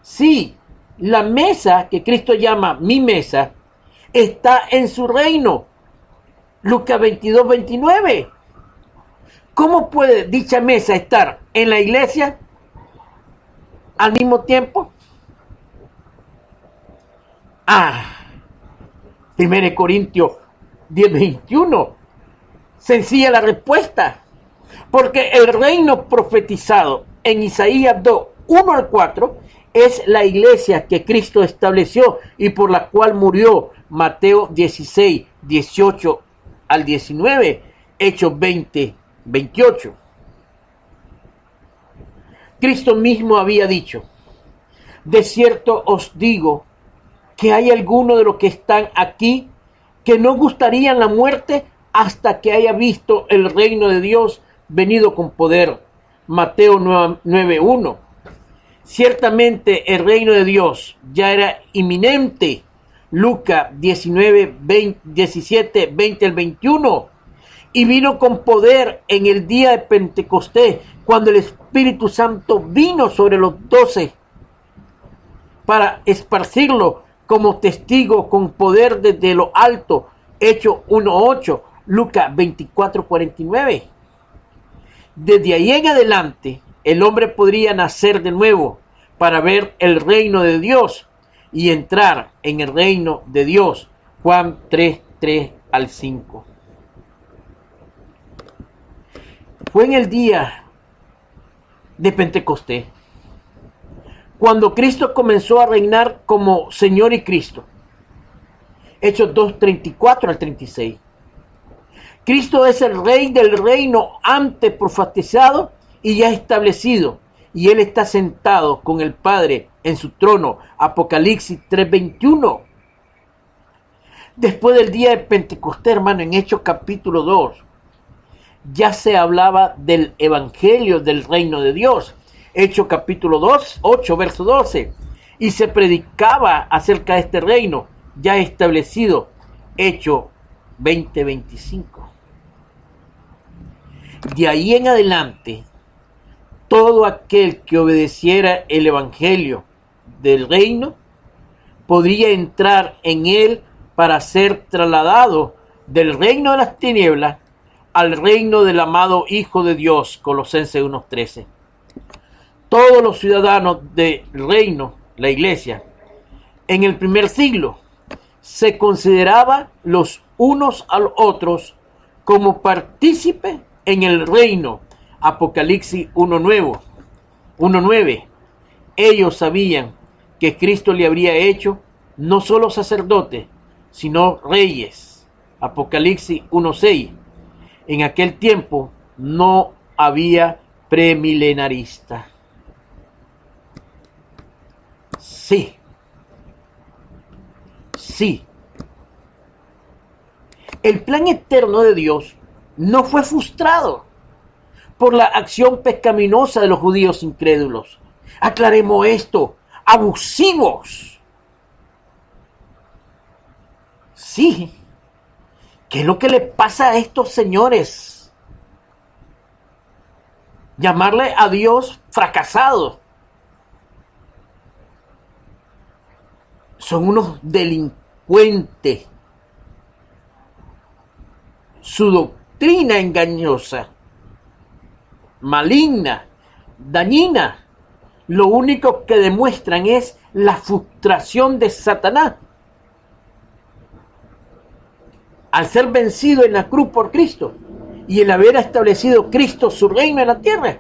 Sí, la mesa que Cristo llama mi mesa está en su reino. Lucas 22, 29. ¿Cómo puede dicha mesa estar en la iglesia al mismo tiempo? 1 Corintios 10, 21. Sencilla la respuesta. Porque el reino profetizado en Isaías 2, 1 al 4 es la iglesia que Cristo estableció y por la cual murió. Mateo 16, 18 al 19. Hechos 20, 28. Cristo mismo había dicho: de cierto os digo que hay algunos de los que están aquí que no gustarían la muerte hasta que haya visto el reino de Dios venido con poder. Mateo 9:1. Ciertamente el reino de Dios ya era inminente. Lucas 19, 17, 20 al 21. Y vino con poder en el día de Pentecostés, cuando el Espíritu Santo vino sobre los 12 para esparcirlo como testigo con poder desde lo alto. Hechos 1:8, Lucas 24:49. Desde ahí en adelante, el hombre podría nacer de nuevo para ver el reino de Dios y entrar en el reino de Dios. Juan 3:3 al 5. Fue en el día de Pentecostés cuando Cristo comenzó a reinar como Señor y Cristo. Hechos 2:34 al 36. Cristo es el rey del reino antes profetizado y ya establecido, y él está sentado con el Padre en su trono. Apocalipsis 3:21. Después del día de Pentecostés, hermano, en Hechos capítulo 2, ya se hablaba del evangelio del reino de Dios. Hechos capítulo 2, 8, verso 12. Y se predicaba acerca de este reino ya establecido. Hechos 20:25. De ahí en adelante, todo aquel que obedeciera el evangelio del reino podría entrar en él para ser trasladado del reino de las tinieblas al reino del amado Hijo de Dios. Colosenses 1:13. Todos los ciudadanos del reino, la iglesia, en el primer siglo, se consideraba los unos a los otros como partícipes en el reino. Apocalipsis 1:9. Ellos sabían que Cristo le habría hecho no solo sacerdotes, sino reyes. Apocalipsis 1:6. En aquel tiempo no había premilenarista. Sí. El plan eterno de Dios no fue frustrado por la acción pecaminosa de los judíos incrédulos. Aclaremos esto, abusivos. Sí. ¿Qué es lo que le pasa a estos señores? Llamarle a Dios fracasado. Son unos delincuentes. Su doctrina engañosa, maligna, dañina, lo único que demuestran es la frustración de Satanás al ser vencido en la cruz por Cristo y el haber establecido Cristo su reino en la tierra,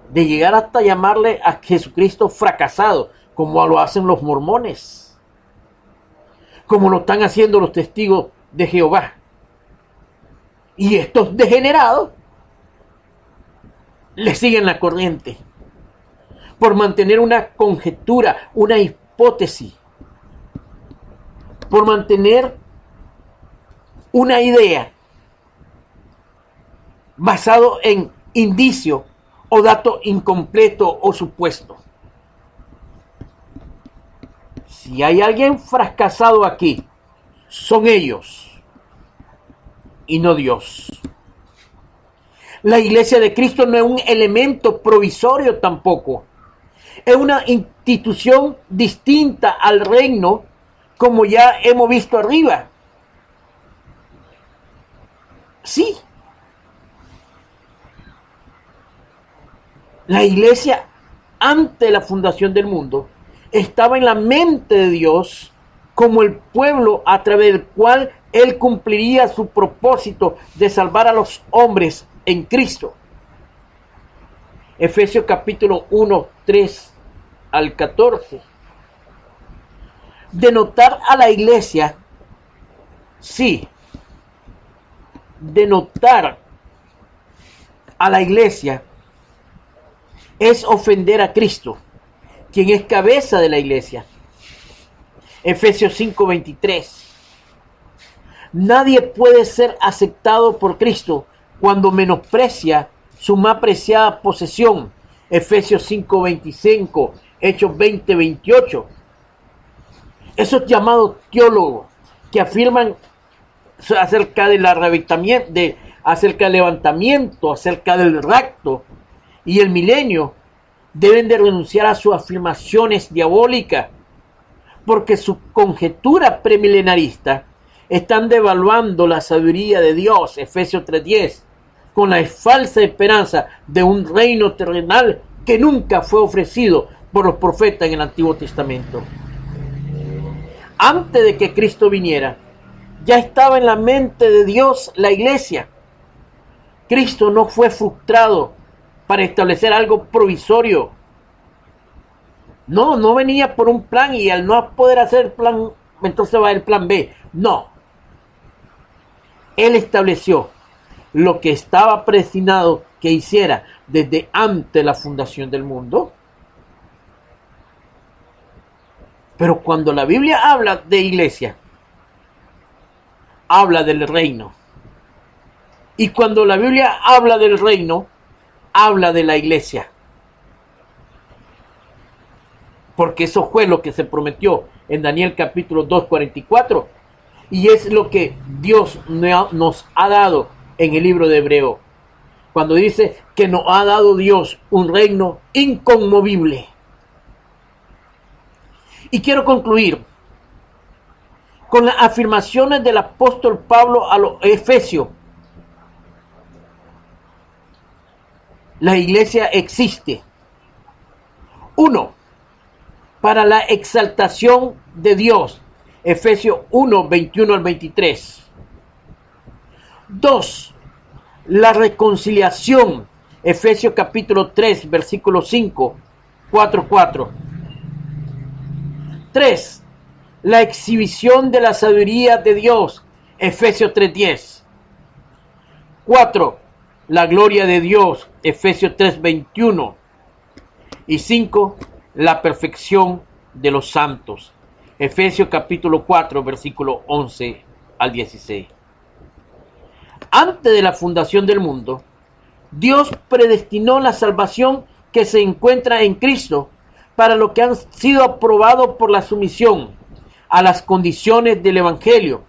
de llegar hasta llamarle a Jesucristo fracasado, como lo hacen los mormones, como lo están haciendo los testigos de Jehová. Y estos degenerados le siguen la corriente por mantener una conjetura, una hipótesis, por mantener una idea basado en indicio o dato incompleto o supuesto. Si hay alguien fracasado aquí, son ellos y no Dios. La iglesia de Cristo no es un elemento provisorio tampoco. Es una institución distinta al reino, como ya hemos visto arriba. Sí. La iglesia, antes de la fundación del mundo, estaba en la mente de Dios como el pueblo a través del cual Él cumpliría su propósito de salvar a los hombres en Cristo. Efesios capítulo 1, 3 al 14. Denotar a la iglesia, sí, denotar a la iglesia es ofender a Cristo, quien es cabeza de la iglesia. Efesios 5:23. Nadie puede ser aceptado por Cristo cuando menosprecia su más preciada posesión. Efesios 5:25, Hechos 20:28. Esos llamados teólogos que afirman acerca del arrebatamiento, acerca del levantamiento, acerca del rapto y el milenio, deben de renunciar a sus afirmaciones diabólicas, porque su conjetura premilenarista están devaluando la sabiduría de Dios, Efesios 3:10, con la falsa esperanza de un reino terrenal que nunca fue ofrecido por los profetas en el Antiguo Testamento. Antes de que Cristo viniera, ya estaba en la mente de Dios la iglesia. Cristo no fue frustrado para establecer algo provisorio. No venía por un plan y al no poder hacer el plan, entonces va el plan B. No. Él estableció lo que estaba predestinado que hiciera desde antes de la fundación del mundo. Pero cuando la Biblia habla de iglesia, habla del reino. Y cuando la Biblia habla del reino, habla de la iglesia. Porque eso fue lo que se prometió en Daniel capítulo 2:44. Y es lo que Dios nos ha dado en el libro de Hebreo. Cuando dice que nos ha dado Dios un reino inconmovible. Y quiero concluir con las afirmaciones del apóstol Pablo a los Efesios. La iglesia existe. 1. Para la exaltación de Dios. Efesios 1, 21 al 23. 2. la reconciliación, Efesios capítulo 3, versículo 5, 4:4. 3. La exhibición de la sabiduría de Dios, Efesios 3:10. 4. La gloria de Dios, Efesios 3:21. Y 5. La perfección de los santos, Efesios capítulo 4, versículo 11 al 16. Antes de la fundación del mundo, Dios predestinó la salvación que se encuentra en Cristo para los que han sido aprobados por la sumisión a las condiciones del Evangelio.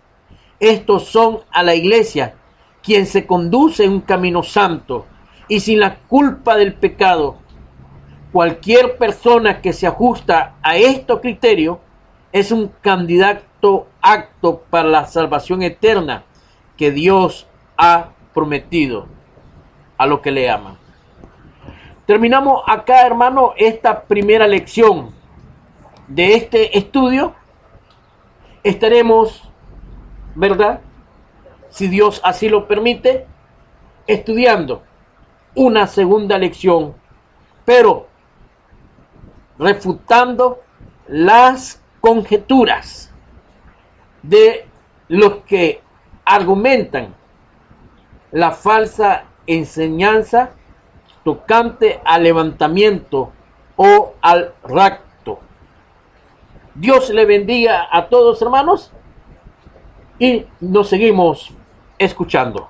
Estos son a la iglesia, quien se conduce en un camino santo y sin la culpa del pecado. Cualquier persona que se ajusta a estos criterios es un candidato apto para la salvación eterna que Dios ha prometido a los que le aman. Terminamos acá, hermano, esta primera lección de este estudio. Estaremos, ¿verdad?, si Dios así lo permite, estudiando una segunda lección, pero refutando las conjeturas de los que argumentan la falsa enseñanza tocante al levantamiento o al rapto. Dios le bendiga a todos, hermanos, y nos seguimos escuchando.